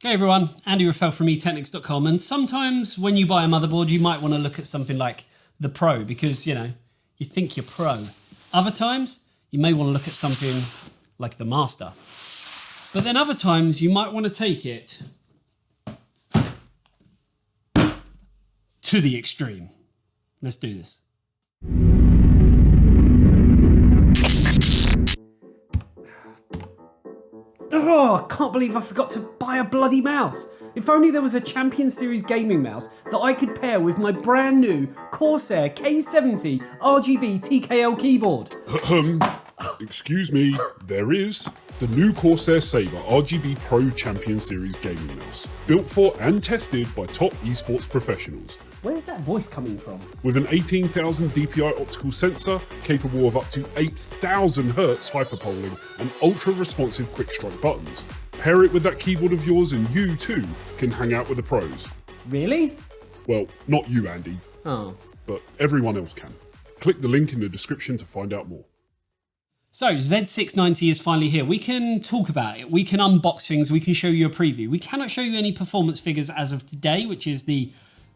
Hey everyone, Andy Raffel from eTeknix.com, and sometimes when you buy a motherboard you might want to look at something like the Pro because, you think you're pro. Other times you may want to look at something like the Master. But then other times you might want to take it to the extreme. Let's do this. Oh, I can't believe I forgot to buy a bloody mouse. If only there was a Champion Series gaming mouse that I could pair with my brand new Corsair K70 RGB TKL keyboard. Excuse me, there is the new Corsair Saber RGB Pro Champion Series gaming mouse. Built for and tested by top esports professionals. Where's that voice coming from? With an 18,000 DPI optical sensor, capable of up to 8,000 Hz hyperpolling and ultra-responsive quick-strike buttons. Pair it with that keyboard of yours and you too can hang out with the pros. Really? Well, not you, Andy. Oh. But everyone else can. Click the link in the description to find out more. So, Z690 is finally here. We can talk about it, we can unbox things, we can show you a preview. We cannot show you any performance figures as of today, which is the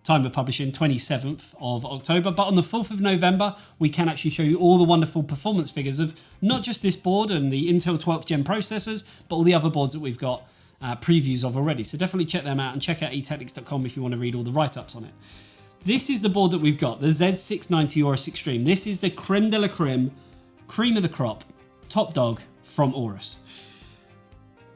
time of publishing, 27th of October, but on the 4th of November, we can actually show you all the wonderful performance figures of not just this board and the Intel 12th Gen processors, but all the other boards that we've got previews of already. So definitely check them out and check out eTeknix.com if you want to read all the write-ups on it. This is the board that we've got, the Z690 Aorus Xtreme. This is the creme de la creme, cream of the crop, top dog from AORUS.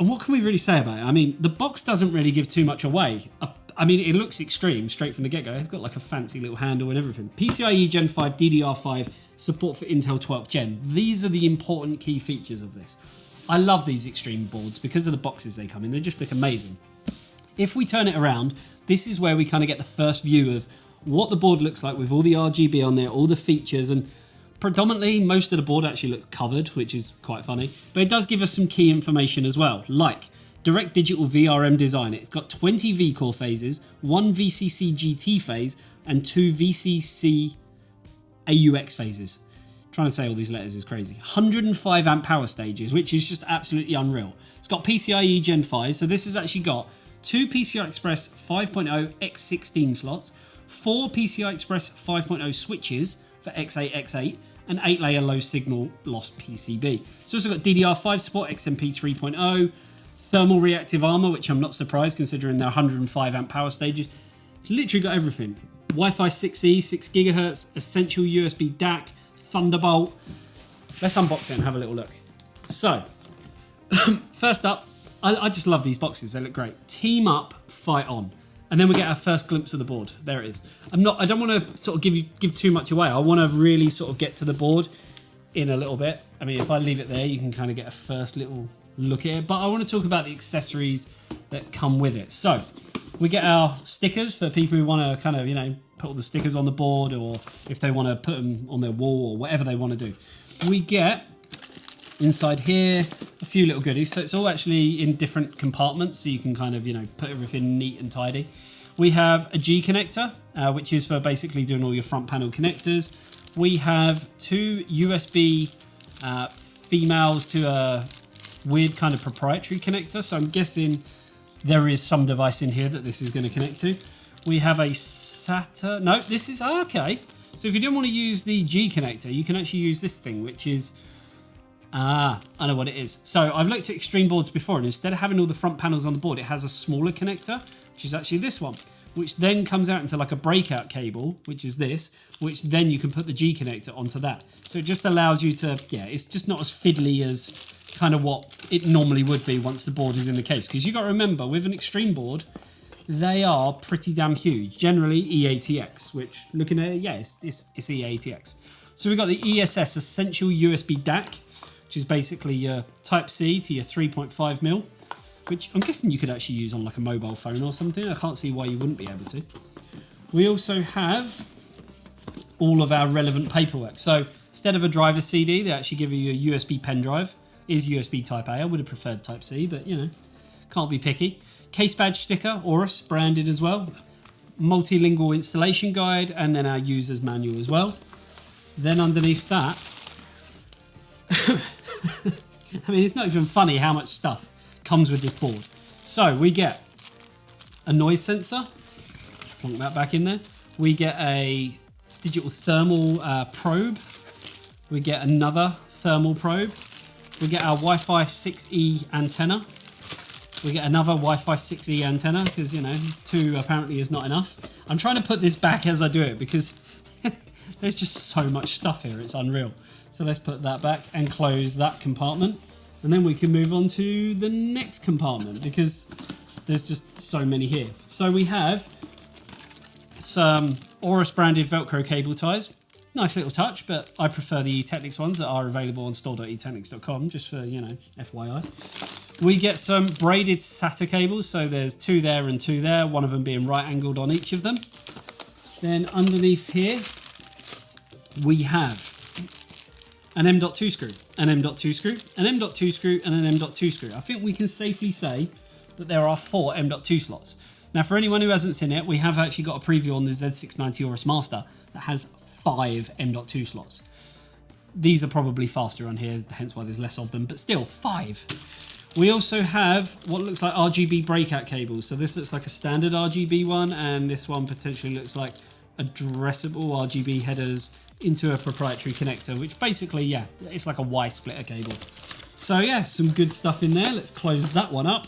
And what can we really say about it? I mean, the box doesn't really give too much away. I mean, it looks extreme straight from the get-go. It's got like a fancy little handle and everything. PCIe Gen 5, DDR5, support for Intel 12th Gen. These are the important key features of this. I love these extreme boards because of the boxes they come in. They just look amazing. If we turn it around, this is where we kind of get the first view of what the board looks like with all the RGB on there, all the features, and predominantly most of the board actually looks covered, which is quite funny. But it does give us some key information as well, like direct digital VRM design. It's got 20 V-core phases, 1 VCC GT phase, and 2 VCC AUX phases. Trying to say all these letters is crazy. 105 amp power stages, which is just absolutely unreal. It's got PCIe Gen 5, so this has actually got 2 PCI Express 5.0 X16 slots, 4 PCI Express 5.0 switches for X8, X8, and 8-layer low signal loss PCB. It's also got DDR5 support, XMP 3.0, thermal reactive armor, which I'm not surprised considering they're 105 amp power stages. It's literally got everything. Wi-Fi 6E, 6 GHz, essential USB DAC, Thunderbolt. Let's unbox it and have a little look. So, first up, I just love these boxes. They look great. Team up, fight on. And then we get our first glimpse of the board. There it is. I don't want to sort of give too much away. I want to really sort of get to the board in a little bit. I mean, if I leave it there, you can kind of get a first little look at it, but I want to talk about the accessories that come with it. So we get our stickers for people who want to kind of, put all the stickers on the board, or if they want to put them on their wall or whatever they want to do. We get inside here a few little goodies. So it's all actually in different compartments, so you can kind of, put everything neat and tidy. We have a G connector, which is for basically doing all your front panel connectors. We have 2 USB females to a weird kind of proprietary connector, so I'm guessing there is some device in here that this is going to connect to. We have a SATA. No, this is okay. So if you don't want to use the G connector, you can actually use this thing, which is I know what it is. So I've looked at extreme boards before, and instead of having all the front panels on the board, it has a smaller connector, which is actually this one, which then comes out into like a breakout cable, which is this, which then you can put the G connector onto that. So it just allows you to, it's just not as fiddly as kind of what it normally would be once the board is in the case. Because you got to remember, with an extreme board, they are pretty damn huge. Generally eATX, which looking at it, it's eATX. So we've got the ESS Essential USB DAC, which is basically your Type-C to your 3.5mm, which I'm guessing you could actually use on like a mobile phone or something. I can't see why you wouldn't be able to. We also have all of our relevant paperwork. So instead of a driver CD, they actually give you a USB pen drive. Is USB Type A. I would have preferred Type C, but can't be picky. Case badge sticker, AORUS, branded as well. Multilingual installation guide, and then our user's manual as well. Then underneath that, I mean, it's not even funny how much stuff comes with this board. So we get a noise sensor. Plonk that back in there. We get a digital thermal probe. We get another thermal probe. We get our Wi-Fi 6E antenna. We get another Wi-Fi 6E antenna because, you know, 2 apparently is not enough. I'm trying to put this back as I do it because there's just so much stuff here. It's unreal. So let's put that back and close that compartment. And then we can move on to the next compartment because there's just so many here. So we have some AORUS branded Velcro cable ties. Nice little touch, but I prefer the eTeknix ones that are available on store.eteknix.com, just for, you know, FYI. We get some braided SATA cables, so there's 2 there and 2 there, one of them being right angled on each of them. Then underneath here, we have an M.2 screw, an M.2 screw, an M.2 screw, and an M.2 screw. I think we can safely say that there are 4 M.2 slots. Now, for anyone who hasn't seen it, we have actually got a preview on the Z690 Aorus Master that has 5 M.2 slots. These are probably faster on here, hence why there's less of them, but still, 5. We also have what looks like RGB breakout cables. So this looks like a standard RGB one, and this one potentially looks like addressable RGB headers into a proprietary connector, which basically, yeah, it's like a Y splitter cable. So yeah, some good stuff in there. Let's close that one up.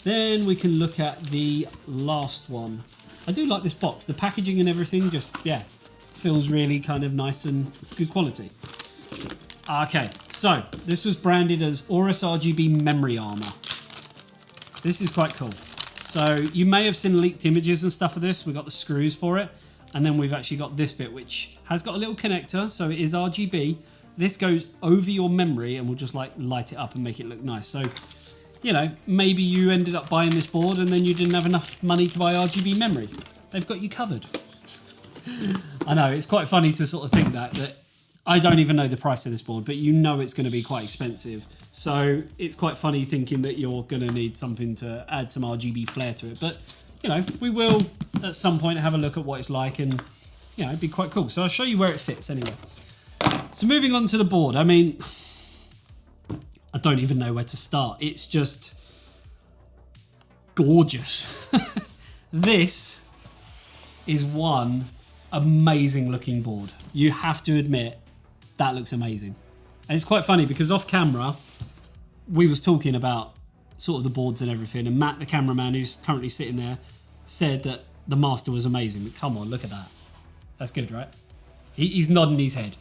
Then we can look at the last one. I do like this box. The packaging and everything just, yeah, feels really kind of nice and good quality. Okay, so this was branded as AORUS RGB memory armor. This is quite cool. So you may have seen leaked images and stuff of this. We've got the screws for it. And then we've actually got this bit, which has got a little connector. So it is RGB. This goes over your memory and will just like light it up and make it look nice. So, you know, maybe you ended up buying this board and then you didn't have enough money to buy RGB memory. They've got you covered. I know, it's quite funny to sort of think that I don't even know the price of this board, but you know it's going to be quite expensive. So it's quite funny thinking that you're going to need something to add some RGB flair to it. But, you know, we will at some point have a look at what it's like and, you know, it'd be quite cool. So I'll show you where it fits anyway. So moving on to the board, I mean, I don't even know where to start. It's just gorgeous. This is one amazing looking board. You have to admit that looks amazing. And it's quite funny because off camera, we was talking about sort of the boards and everything, and Matt, the cameraman who's currently sitting there, said that the Master was amazing. But come on, look at that. That's good, right? He's nodding his head.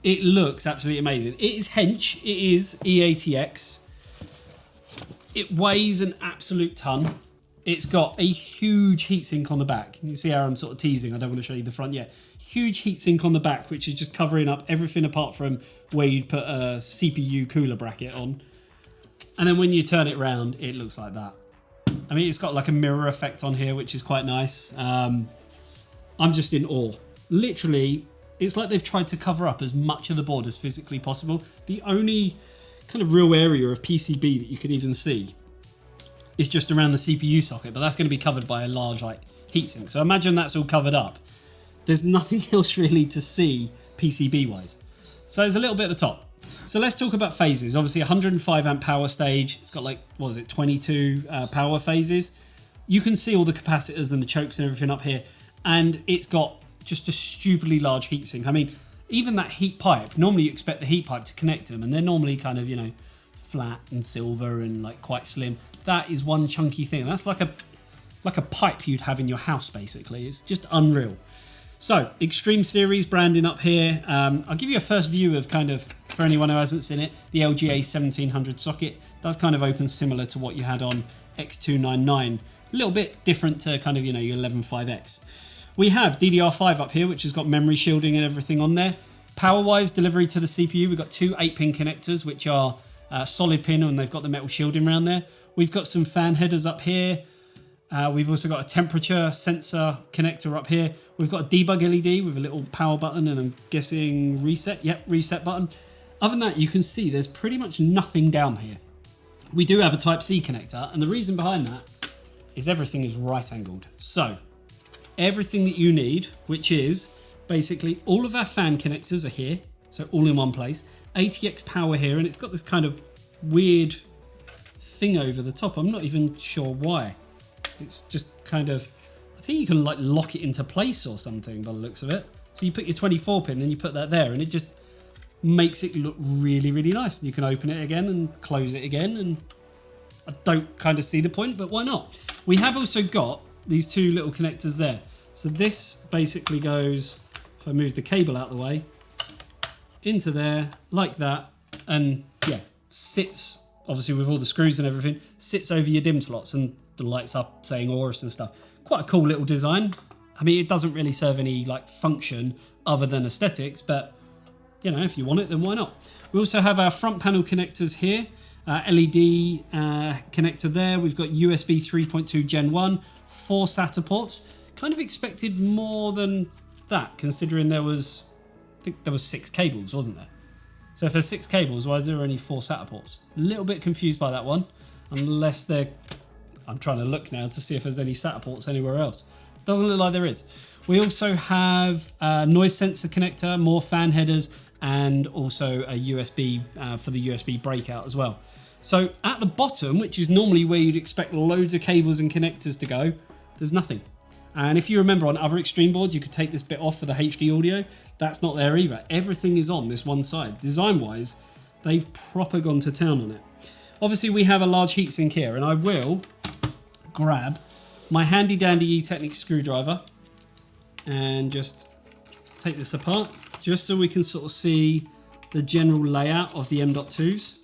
It looks absolutely amazing. It is hench. It is EATX. It weighs an absolute ton. It's got a huge heatsink on the back. You can see how I'm sort of teasing. I don't want to show you the front yet. Huge heatsink on the back, which is just covering up everything apart from where you'd put a CPU cooler bracket on. And then when you turn it around, it looks like that. I mean, it's got like a mirror effect on here, which is quite nice. I'm just in awe. Literally, it's like they've tried to cover up as much of the board as physically possible. The only kind of real area of PCB that you could even see is just around the CPU socket, but that's going to be covered by a large like heatsink. So imagine that's all covered up. There's nothing else really to see PCB wise. So there's a little bit at the top. So let's talk about phases. Obviously 105 amp power stage. It's got like, what is it, 22 power phases. You can see all the capacitors and the chokes and everything up here. And it's got just a stupidly large heatsink. I mean, even that heat pipe, normally you expect the heat pipe to connect them, and they're normally kind of, you know, flat and silver and like quite slim. That is one chunky thing. That's like a pipe you'd have in your house, basically. It's just unreal. So, Extreme Series branding up here. I'll give you a first view of kind of, for anyone who hasn't seen it, the LGA 1700 socket. Does kind of open similar to what you had on X299. A little bit different to kind of, you know, your 11.5X. We have DDR5 up here, which has got memory shielding and everything on there. Power-wise, delivery to the CPU, we've got 2 8-pin connectors, which are solid pin, and they've got the metal shielding around there. We've got some fan headers up here. We've also got a temperature sensor connector up here. We've got a debug LED with a little power button and I'm guessing reset. Yep, reset button. Other than that, you can see there's pretty much nothing down here. We do have a Type-C connector, and the reason behind that is everything is right angled. So everything that you need, which is basically all of our fan connectors are here. So all in one place. ATX power here, and it's got this kind of weird thing over the top. I'm not even sure why. It's just kind of, I think you can like lock it into place or something by the looks of it. So you put your 24 pin, then you put that there, and it just makes it look really, really nice. You can open it again and close it again, and I don't kind of see the point, but why not? We have also got these two little connectors there. So this basically goes, if I move the cable out of the way, into there like that, and yeah, sits, obviously with all the screws and everything, sits over your DIMM slots and the lights up saying AORUS and stuff. Quite a cool little design. I mean, it doesn't really serve any like function other than aesthetics, but you know, if you want it, then why not? We also have our front panel connectors here, LED connector there. We've got USB 3.2 Gen 1, 4 SATA ports. Kind of expected more than that, considering there was, I think there was 6 cables, wasn't there? So if there's 6 cables, why is there only 4 SATA ports? A little bit confused by that one, unless they're, I'm trying to look now to see if there's any SATA ports anywhere else. Doesn't look like there is. We also have a noise sensor connector, more fan headers, and also a USB for the USB breakout as well. So at the bottom, which is normally where you'd expect loads of cables and connectors to go, there's nothing. And if you remember on other Extreme boards, you could take this bit off for the HD audio. That's not there either. Everything is on this one side. Design-wise, they've proper gone to town on it. Obviously, we have a large heatsink here, and I will grab my handy dandy eTeknix screwdriver and just take this apart, just so we can sort of see the general layout of the M.2s,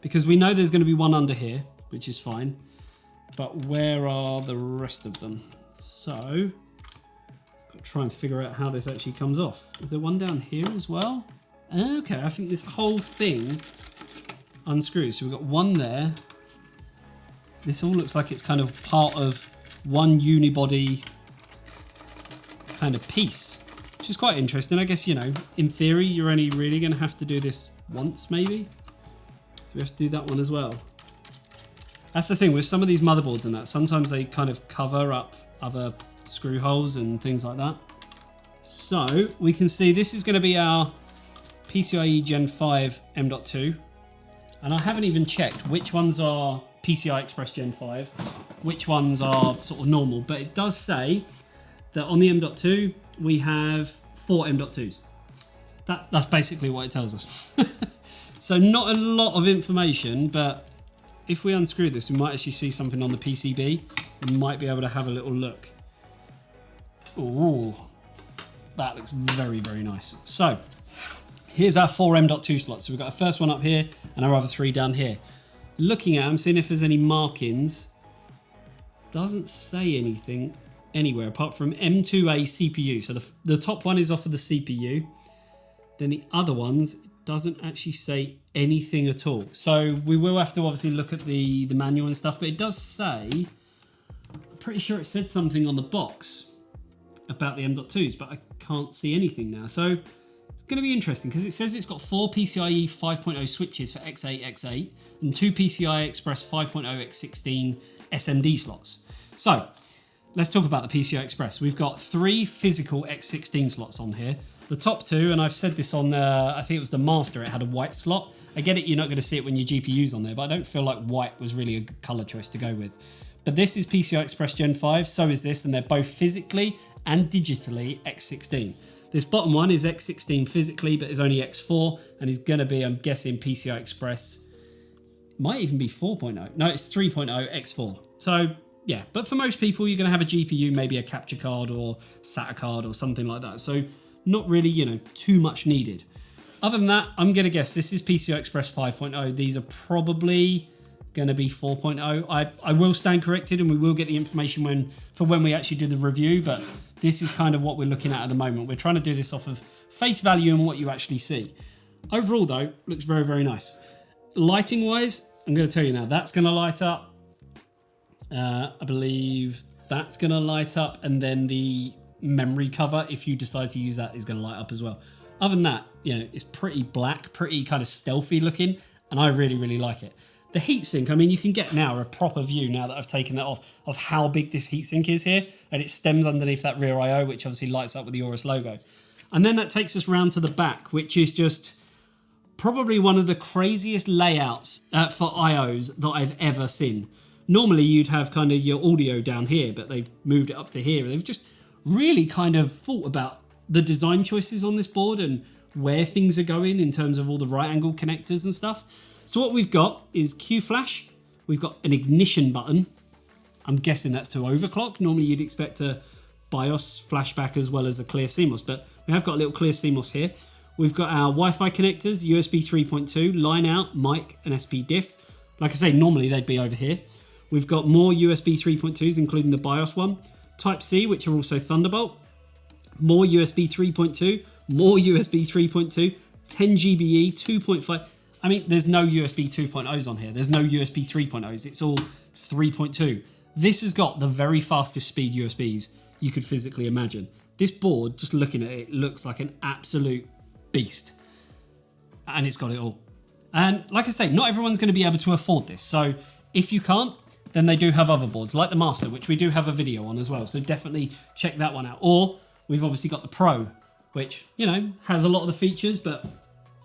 because we know there's going to be one under here, which is fine, but where are the rest of them? So got to try and figure out how this actually comes off. Is there one down here as well? Okay, I think this whole thing unscrews. So we've got one there. This all looks like it's kind of part of one unibody kind of piece, which is quite interesting. I guess, you know, in theory, you're only really going to have to do this once, maybe. Do we have to do that one as well? That's the thing with some of these motherboards and that. Sometimes they kind of cover up other screw holes and things like that. So we can see this is going to be our PCIe Gen 5 M.2. And I haven't even checked which ones are PCI Express Gen 5, which ones are sort of normal, but it does say that on the M.2 we have 4 M.2s. That's basically what it tells us. So not a lot of information, but if we unscrew this, we might actually see something on the PCB. We might be able to have a little look. Ooh, that looks very, very nice. So here's our 4 M.2 slots. So we've got our first one up here and our other 3 down here. Looking at them, seeing if there's any markings. Doesn't say anything anywhere apart from M2A CPU. So the top one is off of the CPU. Then the other ones, doesn't actually say anything at all. So we will have to obviously look at the manual and stuff, but it does say, I'm pretty sure it said something on the box about the M.2s, but I can't see anything now. So it's going to be interesting because it says it's got 4 PCIe 5.0 switches for X8, X8 and 2 PCI Express 5.0 X16 SMD slots. So let's talk about the PCI Express. We've got 3 physical X16 slots on here. The top 2, and I've said this on, I think it was the Master, it had a white slot. I get it, you're not going to see it when your GPU's on there, but I don't feel like white was really a good colour choice to go with. But this is PCI Express Gen 5, so is this, and they're both physically and digitally X16. This bottom one is X16 physically, but is only X4, and is going to be, I'm guessing, PCI Express. Might even be 4.0. No, it's 3.0 X4. So, yeah, but for most people, you're going to have a GPU, maybe a capture card or SATA card or something like that. So, not really, you know, too much needed. Other than that, I'm going to guess this is PCI Express 5.0. These are probably going to be 4.0. I will stand corrected and we will get the information for when we actually do the review, but this is kind of what we're looking at the moment. We're trying to do this off of face value and what you actually see. Overall though, looks very, very nice. Lighting wise, I'm going to tell you now, that's going to light up. I believe that's going to light up, and then the memory cover, if you decide to use that, is going to light up as well. Other than that, you know, it's pretty black, pretty kind of stealthy looking, and I really, really like it. The heatsink, I mean, you can get now a proper view now that I've taken that off of how big this heatsink is here, and it stems underneath that rear I/O, which obviously lights up with the AORUS logo. And then that takes us round to the back, which is just probably one of the craziest layouts for I/Os that I've ever seen. Normally you'd have kind of your audio down here, but they've moved it up to here. They've just really kind of thought about the design choices on this board and where things are going in terms of all the right angle connectors and stuff. So what we've got is Q flash. We've got an ignition button. I'm guessing that's to overclock. Normally you'd expect a BIOS flashback as well as a clear CMOS, but we have got a little clear CMOS here. We've got our Wi-Fi connectors, USB 3.2, line out, mic and SP diff. Like I say, normally they'd be over here. We've got more USB 3.2s, including the BIOS one. Type-C, which are also Thunderbolt. More USB 3.2, more USB 3.2, 10 GBE, 2.5. I mean, there's no USB 2.0s on here. There's no USB 3.0s. It's all 3.2. This has got the very fastest speed USBs you could physically imagine. This board, just looking at it, looks like an absolute beast. And it's got it all. And like I say, not everyone's going to be able to afford this. So if you can't, then they do have other boards like the Master, which we do have a video on as well. So definitely check that one out. Or we've obviously got the Pro, which, you know, has a lot of the features, but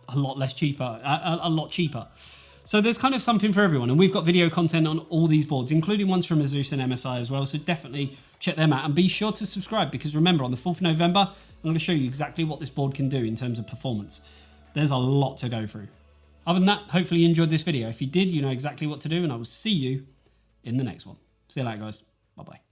a lot less cheaper, a lot cheaper. So there's kind of something for everyone. And we've got video content on all these boards, including ones from Asus and MSI as well. So definitely check them out and be sure to subscribe, because remember, on the 4th of November, I'm going to show you exactly what this board can do in terms of performance. There's a lot to go through. Other than that, hopefully you enjoyed this video. If you did, you know exactly what to do, and I will see you in the next one. See you later, guys. Bye-bye.